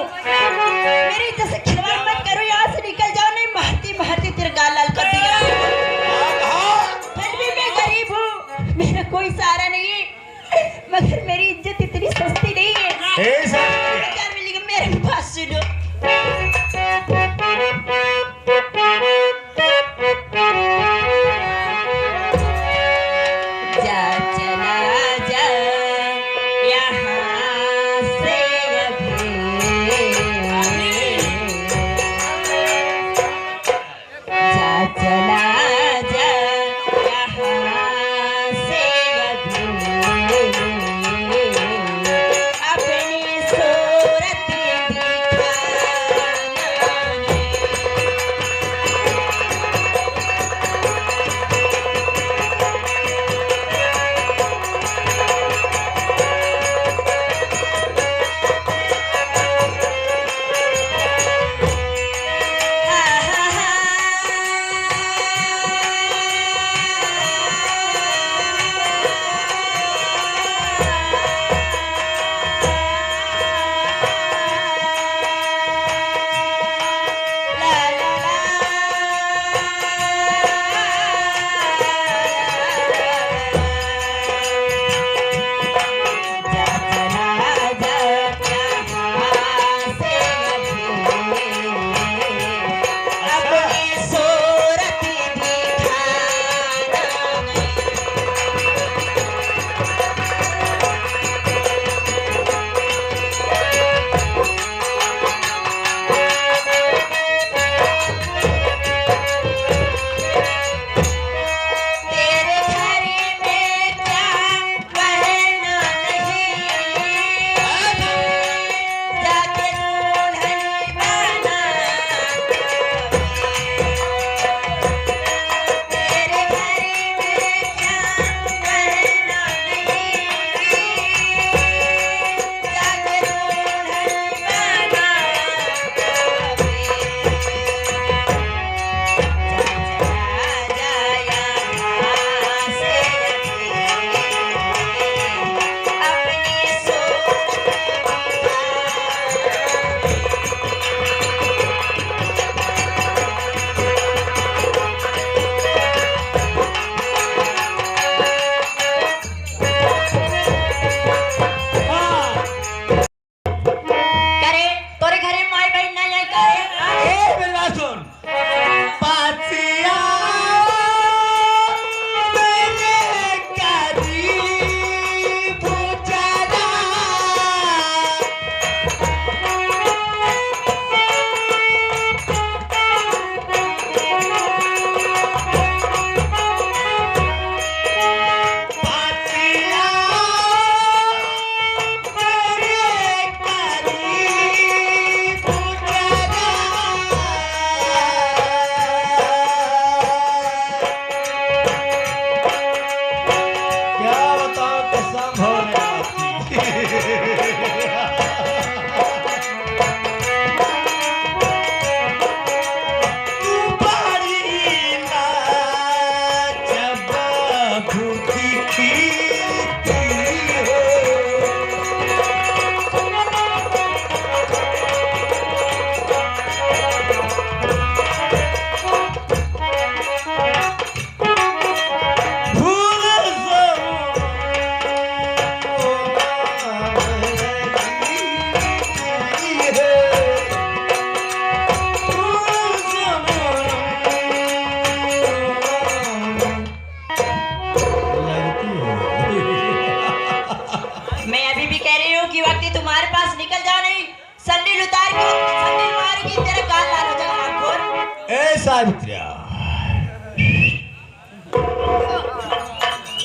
मेरी इज्जत से खिलवाड़ मत करो, यहाँ से निकल जाओ, नहीं मारती मारती तेरा गाल लाल कर दिया। फिर भी मैं गरीब हूँ, मेरा कोई सहारा नहीं है, मगर मेरी इज्जत इतनी सस्ती नहीं है। क्या मिलेगा मेरे पास, सुनो।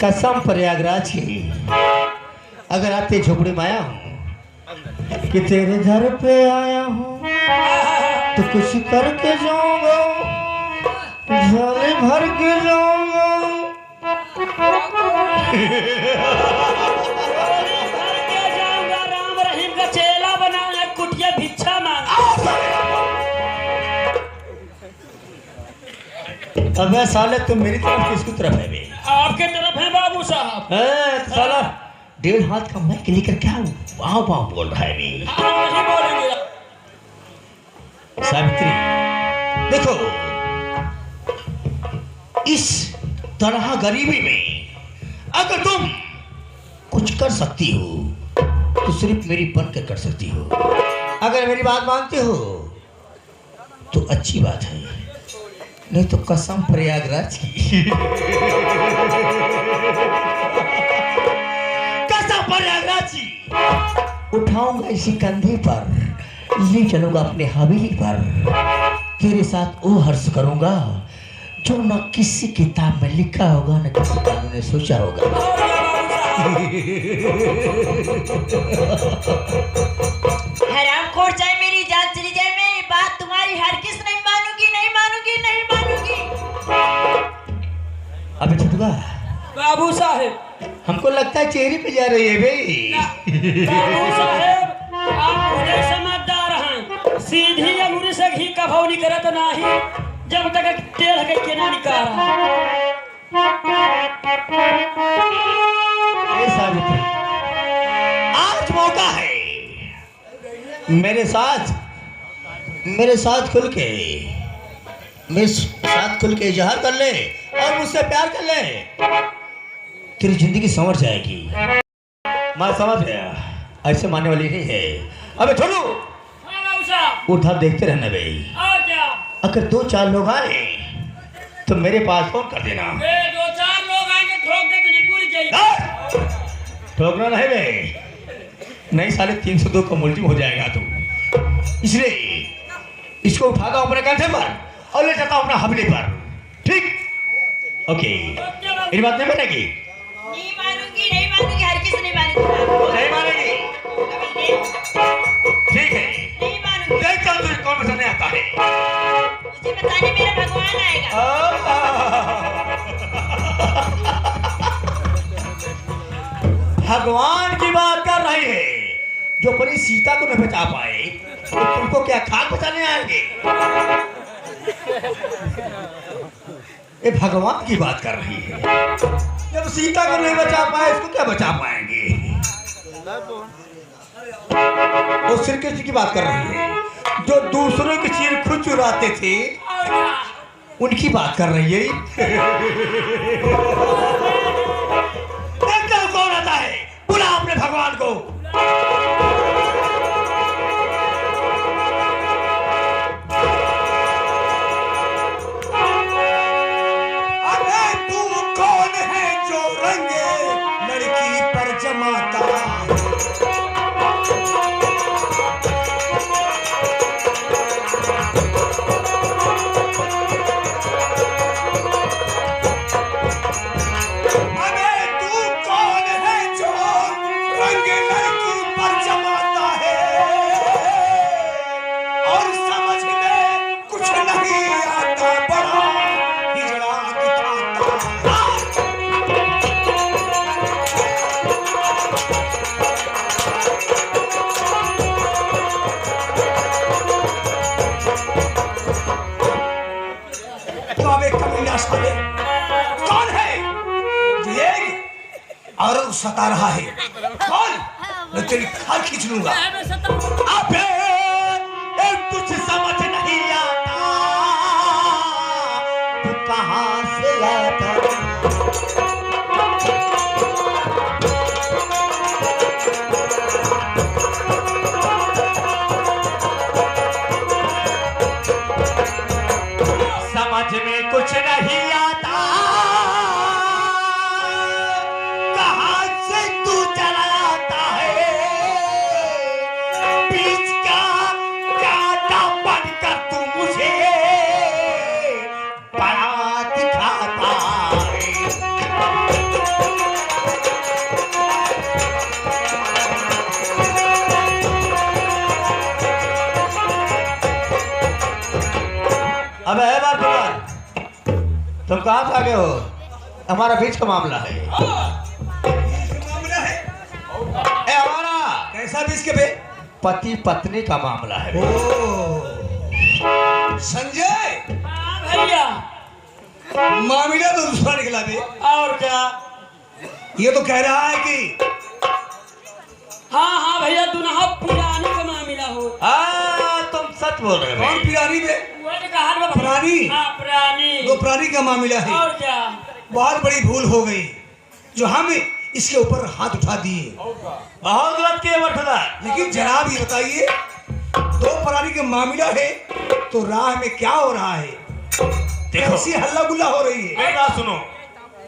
कसम प्रयागराज की, अगर आते झोपड़ी में आया हूँ कि तेरे घर पे आया हूँ तो कुछ करके जाऊंगा, झोली भर के जाऊंगा। राम रहीम का चेला बनाया, कुटिया भिक्षा मांगा। अबे साले तुम मेरी तरफ किसकी तरफ है बे? आपके तरफ है बाबू साहब। साला 1.5 हाथ का माइक लेकर क्या वाह वाह बोल रहा है बे? नहीं बोलेंगे। सावित्री, देखो इस तरह गरीबी में अगर तुम कुछ कर सकती हो तो सिर्फ मेरी बनकर कर सकती हो। अगर मेरी बात मानते हो तो अच्छी बात है, नहीं तो कसम प्रयागराज की कसम प्रयागराज की उठाऊंगा इसी कंधे पर, ले चलूंगा अपने हवेली पर, तेरे साथ वो हर्ष करूंगा जो न किसी किताब में लिखा होगा न किसी कानून ने सोचा होगा। हरामखोर, चाहे मेरी जान चली जाए, मैं ये बात तुम्हारी हरगिज़ नहीं मानूंगी, नहीं मानूंगी, नहीं मानूंगी। अबे छुटका बाबू साहेब, हमको लगता है चेहरे पे जा रही है भाई। बाबू साहेब, आप मुझे समझदार हैं। सीधी अंगूरी से घी का भाव नहीं करत नहीं, जब तक तेल के केना निकाल सावित्री, आज मौका है, मेरे साथ खुल के इजहार कर ले और मुझसे प्यार कर ले, तेरी जिंदगी संवर जाएगी। मैं समझ गया, ऐसे मानने वाली नहीं है। अबे छोड़ो, बाबू साहब, उठा देखते रहना भाई। और क्या? अगर 2-4 लोग आए तो मेरे पास फोन कर देना। 2-4 लोग आएंगे, ठोक दे तो पूरी चाहिए। ठोकना नहीं बे, नहीं साले 302 का मुल्जिम हो जाएगा तू। इसलिए इसको उठाता हूं अपने कंधे पर और ले जाता हूं अपना हवेली पर। ठीक? ओके, मेरी बात नहीं मानेगी? नहीं मानूंगी, नहीं मानूंगी, हरगिज़ नहीं मानूंगी। नहीं मानेगी? ठीक है, नहीं मानूंगी। देखता हूं तुझे कौन बताने आता है। मुझे बताने मेरा भगवान आएगा। भगवान की बात कर रही है, जो अपनी सीता को नहीं बचा पाए तो तुमको क्या खाक बचाने आएंगे? ये भगवान की बात कर रही है, जब सीता को नहीं बचा पाए इसको क्या बचा पाएंगे? वो श्री कृष्ण की बात कर रही है, जो दूसरों की चीर खुद चुराते थे, उनकी बात कर रही है। देखता हूं कौन आता है, बुला अपने भगवान को। अरे तू कौन है जो रंग लड़की पर जमाता? कौन है जो ये और सता रहा है? कौन? मैं तेरी खाल खींच लूंगा। अबे कुछ समझ नहीं आता, तू कहां से आता? समझ में कुछ नहीं आता, कहां से तू चला आता है? बीच का कांटा बनकर तू मुझे बड़ा दिखाता है। अब है बात तुम कहाँ से आ गए हो? हमारा बीच का मामला है। ए हमारा कैसा बीच के बे? पति पत्नी का मामला है। संजय, भैया, मामला तो दूसरा निकला बे। और क्या? ये तो कह रहा है कि हाँ हाँ भैया, दुल्हा पुराने का मामला हो। तुम सच बात बोल रहे कौन हैं पिरानी बे? वो तो कहा ना भाई। प्राणी? हाँ प्राणी। दो प्राणी का मामला है। और क्या? बहुत बड़ी भूल हो गई जो हम इसके ऊपर हाथ उठा दिए। बहुत गलत किए बरखुरदार। लेकिन जनाब ये बताइए, दो प्राणी का मामला है तो राह में क्या हो रहा है? देखो कैसी हल्ला गुल्ला हो रही है? मेरी बात सुनो,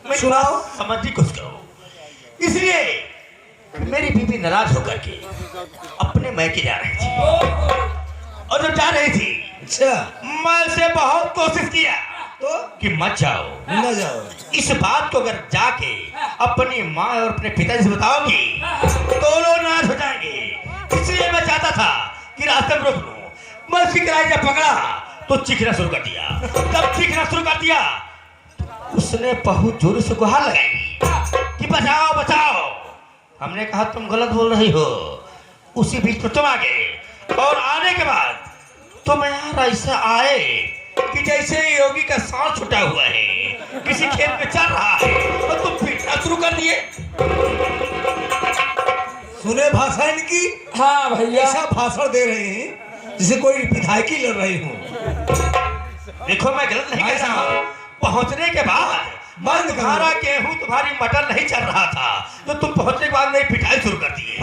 मेरी सुनाओ। बात समझने की कोशिश करो। इसलिए मेरी बीवी नाराज होकर के अपने मैके जा रही थी, और जब जा रही थी अच्छा, मैं उसे बहुत कोशिश किया तो कि मत जाओ, न जाओ। इस बात को अगर जाके अपनी माँ और अपने पिताजी से बताओगी तो लोग नाराज हो जाएंगे। इसलिए मैं चाहता था कि रास्ते में रोक लूं। मैं उसकी किराए जब पकड़ा तो चीखना शुरू कर दिया। जब चीखना शुरू कर दिया उसने बहुत जोर से गुहार लगाई कि बचाओ बचाओ। हमने कहा तुम गलत बोल रही हो। उसी बीच में तुम आ गए, और आने के बाद तुम यार ऐसा आए कि जैसे योगी का सांस छुटा हुआ है, किसी खेत में चल रहा है, और तुम पीटना शुरू कर दिए। सुने भाषा इनकी? हाँ भैया। ऐसा भाषण दे रहे हैं जिसे कोई विधायकी लड़ रहे हो। देखो मैं गलत नहीं कह रहा हूं। पहुंचने के बाद बंद तुम्हारा गेहूं तुम्हारी मटर नहीं चल रहा था, तो तुम पहुंचने के बाद मेरी पिटाई शुरू कर दिए।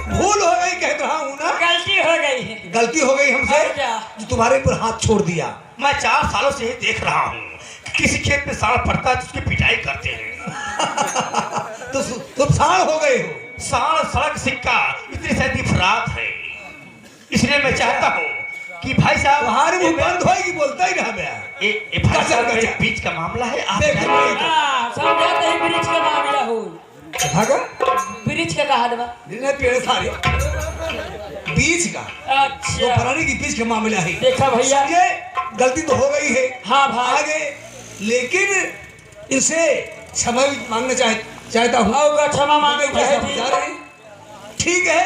भूल हो गई कह रहा हूँ ना। गलती हो गई है। गलती हो गई हमसे और क्या? जो तुम्हारे ऊपर हाथ छोड़ दिया। मैं 4 सालों से ही देख रहा हूँ कि किसी खेत में साड़ पड़ता है तो उसकी पिटाई करते हैं। तो तुम साड़ हो गए हो। साड़ सड़क सिक्का इतनी सैदी फरात है। इसलिए मैं चाहता हूँ कि भाई साहब तुम्हारे मुंह बंद होएगी, बोलता ही रहा गया। ये भाई साहब मेरे बीच का मामला है। आप देख जानते रहे हैं। हो। हाँ समझाते हैं ब्रिज का मामला हो। भागा ब्रिज का कहा दबा। जिन्हें पेड़ सारे बीच का दो अच्छा प्राणी की बीच का मामला है। देखा भैया। ये गलती तो हो गई है। हाँ भाई। आगे लेकिन इनसे क्षमा भी मांगना चाहता हूँ। आओ का क्षमा मांगे भाई साहब चाहे जा रहे हैं। ठीक है,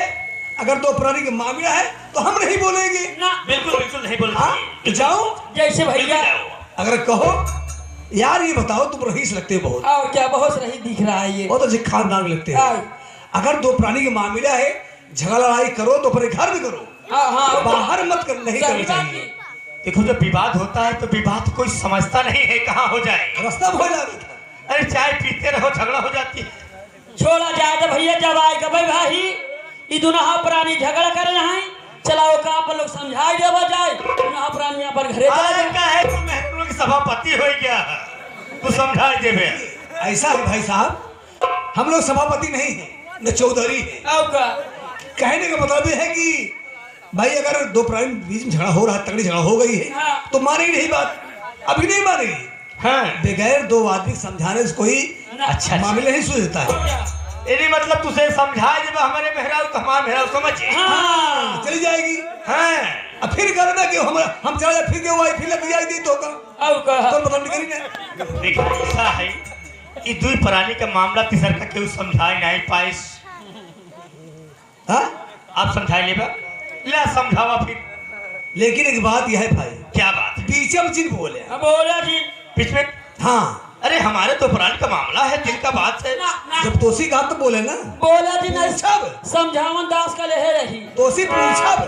अगर दो प्राणी का मामला है तो हम नहीं बोलेंगे। ना बिल्कुल बिल्कुल नहीं बोल हाँ तो जाओ। जैसे भैया। अगर कहो यार ये बताओ, तुम रईस लगते हो बहुत, और क्या बहुत रही दिख रहा है ये। बहुत अच्छे खानदान लगते हो। हाँ। अगर दो प्राणी का मामला है, झगड़ा लड़ाई करो तो अपने घर में करो, हाँ बाहर मत कर, नहीं सही करना बात चाहिए। है। देखो जब विवाद होता है तो विवाद कोई समझता नहीं है कहाँ हो जाए। रास्ता भोला रहता। अरे चाय पीते रहो झगड़ा हो जाती है। छोड़ा जाए तो भैया जब आएगा भाई ये दोनों प्राणी झगड़ा कर रहे हैं, चलाओ का आप लोग समझाई देवा जाए। दोनों प्राणी यहाँ पर घरे चला अरे जाए। का है तुम महरों की सभापति हो गया, तू समझाई देवे। ऐसा है भाई साहब, हम लोग सभापति नहीं है न चौधरी है। आओ का कहने का मतलब ये है कि भाई अगर दो प्राणी के बीच में झगड़ा हो रहा है, तगड़ी झगड़ा हो गई है, हाँ। तो मानेगी नहीं बात, अभी नहीं मानेगी। हाँ बगैर दो आदमी समझाने से कोई अच्छा मामले नहीं सुलझता है। यदि मतलब तुझे समझाए जब हमारे मेहराज तो हमारे मेहराज समझे। हाँ चली जाएगी। हाँ अब फिर करना कि हम चला जाए, फिर क्यों आई, फिर लग जाएगी तो का आओ का तो मतलब नहीं करी। देखो ऐसा है ये दुई प्राणी का मामला तीसर का क्यों समझाए नहीं पाए। हाँ आप समझाए लेबा ले समझावा फिर। लेकिन एक बात यह है भाई, क्या बात है? पीछे में जिन बोले। अब बोला जी बीच में हाँ अरे हमारे तो प्राणी का मामला है, दिल का बात है। ना ना जब दोषी कहा तो बोले ना। बोला जी नहीं पूछब समझावन दास का ले रही। दोषी पूछब,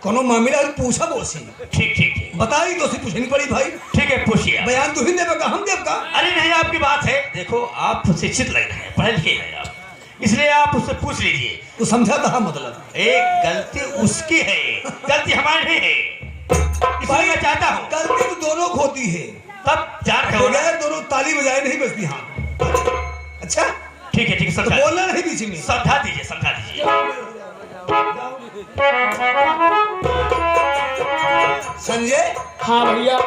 कोनो मामला है पूछब दोषी ठीक ठीक ठीक बताई, दोषी पूछनी पड़ी भाई। ठीक है पूछिए। बयान तू ही देवे का, हम देव का। अरे नहीं आपकी बात है। देखो आप शिक्षित लग रहे हैं, पढ़े लिखे हैं आप, इसलिए आप उससे पूछ लीजिए। तू समझा था मतलब एक गलती उसकी है, गलती हमारी नहीं है। इसलिए मैं चाहता हूँ गलती तो दोनों को होती है, तब जा रहे हो ना। बगैर दोनों ताली बजाए नहीं बजती। हाँ अच्छा, ठीक है तो समझा बोलना नहीं बीच में। समझा दीजिए समझा दीजिए। संजय हाँ भैया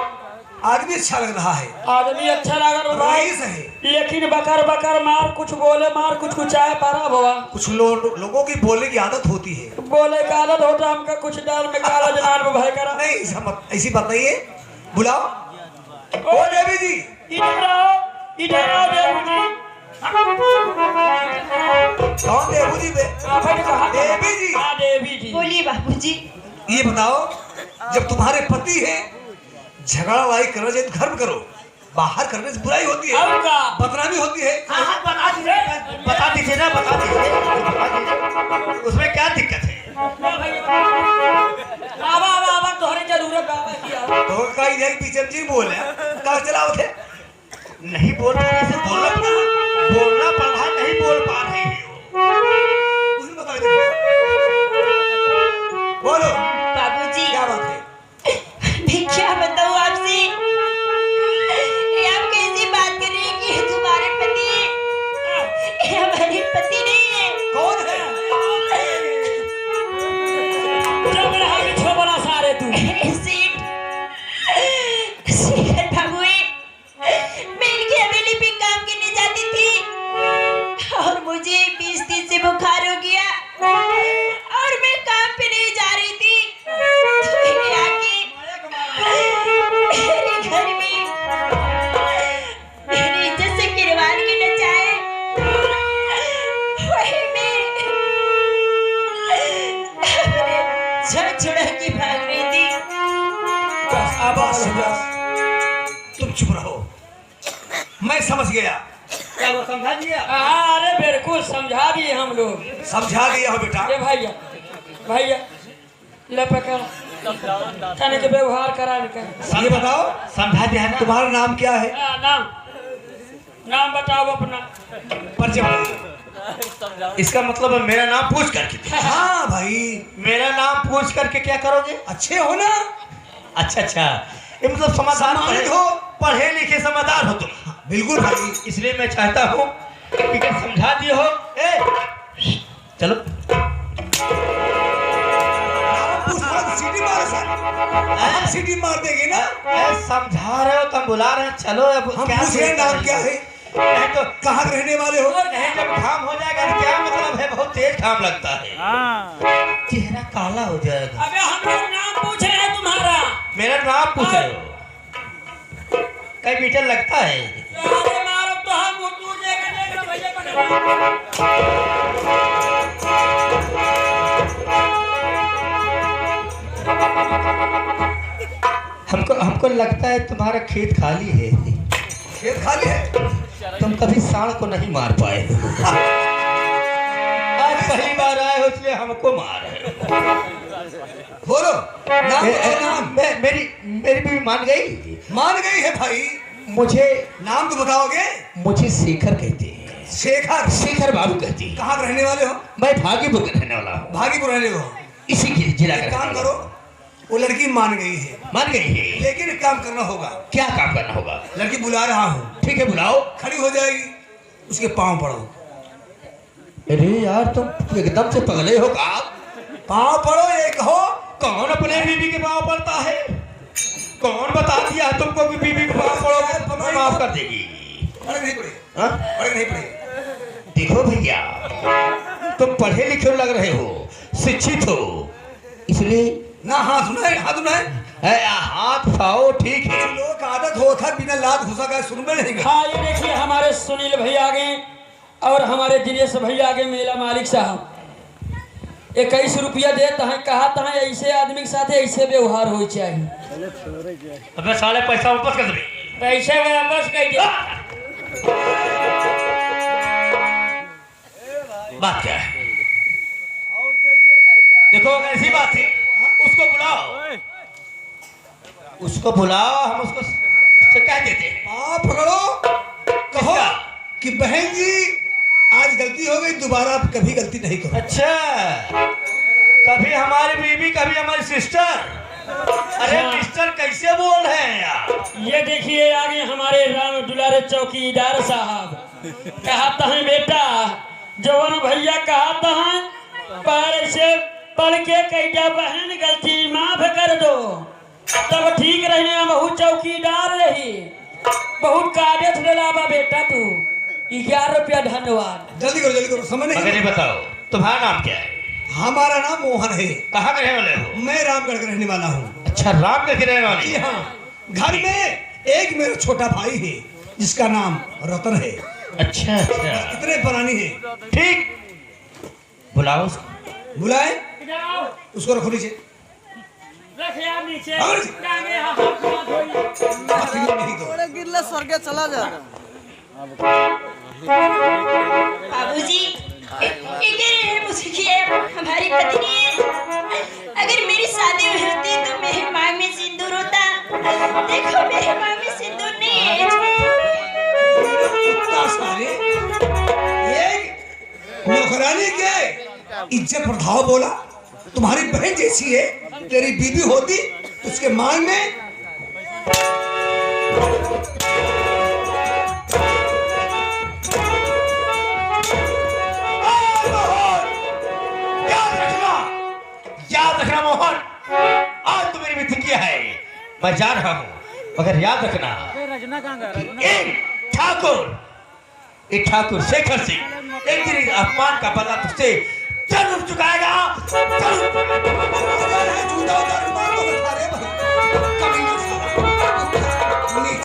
आदमी अच्छा लग रहा है, आदमी अच्छा लगा भाई, रईस है। लेकिन बकर बकर मार कुछ बोले मार कुछ कुचाए पारा बाबा। कुछ लोगों की बोलने की आदत होती है। बोले का आदत होता हमका कुछ डाल में काला जनान में भय करा। नहीं ऐसी बात नहीं है। बुलाओ ओ देवी जी। इधर आओ देवी जी। कौन देवी जी बे? आपने कहा देवी जी। हाँ देवी जी। बोलिए बाबूजी। ये बताओ, जब तुम्हारे पति है, झगड़ा लड़ाई करना चाहिए तो घर में करो, बाहर करने से बुराई होती है, और का बदनामी होती है। बता दीजिए ना बता दीजिए उसमें क्या दिक्कत है। आवा तोहरे भाई पीछे जी बोल कहा चलाओ थे नहीं बोल रहे से बोलना पड़ा नहीं बोल पा रही हो। उसने बताया बोलो बाबूजी क्या बात है? मैं क्या बताऊं आपसे, ये आप कैसी बात कर रही हैं कि ये तुम्हारे पति ये हमारे पति नहीं है। कौन है? जब रहा बिछो बड़ा सारे तू शेखर बाबू है, मैं इनकी हवेली पे काम करने जाती थी और मुझे 20 दिन से बुखार हो गया और मैं काम पे नहीं जा रही थी, तो ये आके मेरे घर में मेरी इज्जत से गिरवार के नचाए, वही मैं छुड़ा के भाग रही थी। बस आवाज बस तुम चुप रहो, मैं समझ गया। क्या वो समझा दिया? अरे बिल्कुल समझा दिए हम लोग। समझा दिया हो बेटा। ये भैया भैया ले पकड़ खाने के व्यवहार करा कर। ये बताओ समझा दिया है ना? तुम्हारा नाम क्या है? नाम नाम बताओ अपना। परिचय बताओ। इसका मतलब है मेरा नाम पूछ करके। हाँ भाई मेरा नाम पूछ करके क्या करोगे? अच्छे हो ना? अच्छा ये मतलब समझदार सम्मानित हो। पढ़े लिखे समझदार हो तुम। बिल्कुल भाई। इसलिए मैं चाहता हूँ कि अगर समझा दिए हो चलो सीटी मार हम सीटी मार देंगे ना। समझा रहे हो तुम बुला रहे हो चलो अब हम पूछ रहे हैं नाम क्या है? नहीं तो कहाँ रहने वाले हो? नहीं जब घाम हो जाएगा तो क्या मतलब है? बहुत तेज घाम लगता है, चेहरा काला हो जाएगा। अबे हम लोग नाम पूछ रहे हैं तुम्हारा। मेरा नाम पूछ रहे हो? कई मीटर लगता है? अरे मारो तो हम तू देख भैया पकड़। हमको लगता है तुम्हारा खेत खाली है। खेत खाली है? तुम कभी सांड को नहीं मार पाए। आज पहली बार आए हो इसलिए हमको मार है। बोलो नाम। मेरी भी मान गई। मान गई है भाई। मुझे नाम तो बताओगे? मुझे शेखर कहते हैं। शेखर बाबू कहते हैं। कहाँ रहने वाले हो? मैं भागीपुर का रहने वाला हूँ। भागीपुर रहने हो? इसी के जिला का। काम करो, वो लड़की मान गई है। मान गई है लेकिन एक काम करना होगा। क्या काम करना होगा? लड़की बुला रहा हूँ। ठीक है बुलाओ। खड़ी हो जाएगी, उसके पाँव पड़ो। अरे यार तुम एकदम से पगले हो का? पाँव पड़ो ये कहो। कौन अपने बीबी के पाँव पड़ता है? कौन बता दिया तुमको कि बीबी के पाँव पड़ोगे तो तुम्हें माफ कर देगी? पड़े नहीं पड़े? हाँ? पड़े नहीं पड़े? देखो भैया तुम पढ़े लिखे लग रहे हो, शिक्षित हो, इसलिए ना हाथ उठाए, हाथ उठाए। हाथ उठाओ ठीक है। लोगों का आदत हो था बिना लात घुसा का सुन में नहीं। हाँ ये देखिए हमारे सुनील भैया आ गए और हमारे दिनेश भैया आ गए, मेला मालिक साहब 21 रुपया देता है। कहा था ऐसे आदमी के साथ ऐसे व्यवहार हो चाहिए। अबे साले पैसा वापस कर दे। पैसे वापस कर दे। बात क्या है? देखो ऐसी बात है, उसको बुलाओ, उसको बुलाओ, हम उसको शिकायत देते हैं। आप पकड़ो, कहो कि बहन जी आज गलती हो गई, दोबारा आप कभी गलती नहीं करो। अच्छा कभी हमारी बीबी कभी हमारी सिस्टर। अरे मिस्टर कैसे बोल रहे हैं यार? ये देखिए आगे हमारे राम दुलारे चौकीदार साहब कहता है बेटा जवान भैया कहता है पर से पढ़ के कैजा बहन गलती माफ कर दो तब ठीक रहने में बहुत चौकीदार रही बहुत कागज डलावा बेटा तू 11 रुपया धन्यवाद। जल्दी करो समय नहीं। मगर ये बताओ तुम्हारा नाम क्या है? हमारा नाम मोहन है। कहाँ के रहने वाले हो? मैं रामगढ़ का रहने वाला हूँ। अच्छा रामगढ़ के रहने वाले? जी हाँ। घर में एक मेरा छोटा भाई है जिसका नाम रतन है। अच्छा इतने पुरानी है। ठीक बुलाओ उसको। बुलाए उसको रखो नीचे। गिरले स्वर्ग चला जाएगा। बाबूजी मुझे हमारी पत्नी है, अगर मेरी शादी होती तो मेरे मांग में सिंदूर होता, देखो मेरे मांग में सिंदूर नहीं है। कुत्ता सारे ये नौकरानी के इज्जत पर धावा बोला। तुम्हारी बहन जैसी है, तेरी बीबी होती तो उसके मांग में याद रखना मोहन, आज तो मेरी मित्र है, मैं जा रहा हूँ, मगर याद रखना एक ठाकुर शेखर सिंह एक दिन अपमान का बदला तुझसे जरूर चुकाएगा। जूता उतार